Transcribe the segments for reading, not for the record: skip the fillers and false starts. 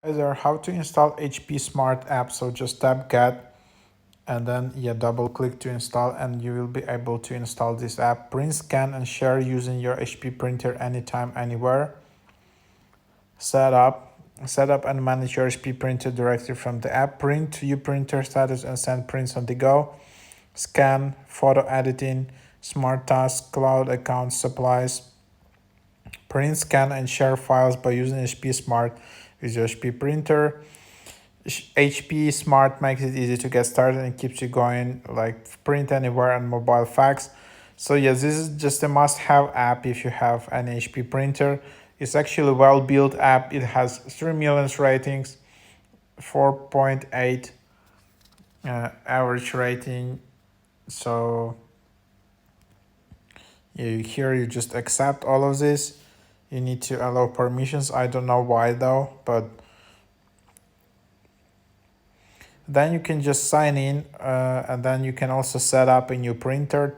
Either how to install HP Smart app. So just tap get and then double click to install, and you will be able to install this app. Print, scan and share using your HP printer anytime, anywhere. Set up and manage your HP printer directly from the app. Print to your printer status and send prints on the go. Scan, photo editing, smart tasks, cloud accounts, supplies. Print, scan and share files by using HP Smart with your HP printer. HP Smart makes it easy to get started and keeps you going, like print anywhere and mobile fax. So yes, this is just a must-have app if you have an HP printer. It's actually a well-built app. It has 3 million ratings, 4.8 average rating. So here you just accept all of this. You need to allow permissions. I don't know why though, but then you can just sign in, and then you can also set up a new printer.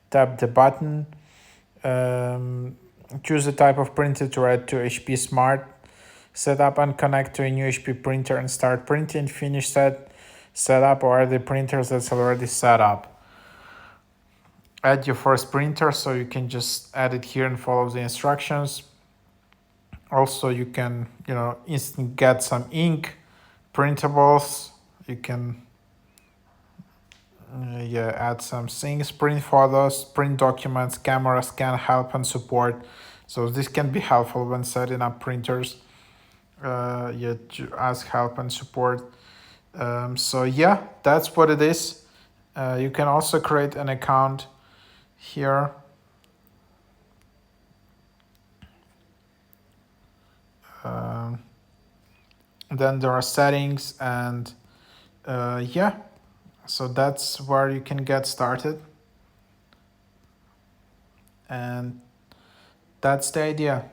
Tap the button, choose the type of printer to add to HP Smart, set up and connect to a new HP printer and start printing. Finish set up or add the printers that's already set up. Add your first printer, so you can just add it here and follow the instructions. Also, you can instant get some ink, printables. You can add some things, print photos, print documents, camera scan, help and support. So this can be helpful when setting up printers. To ask help and support. So yeah, that's what it is. You can also create an account here. Then there are settings, and so that's where you can get started, and that's the idea.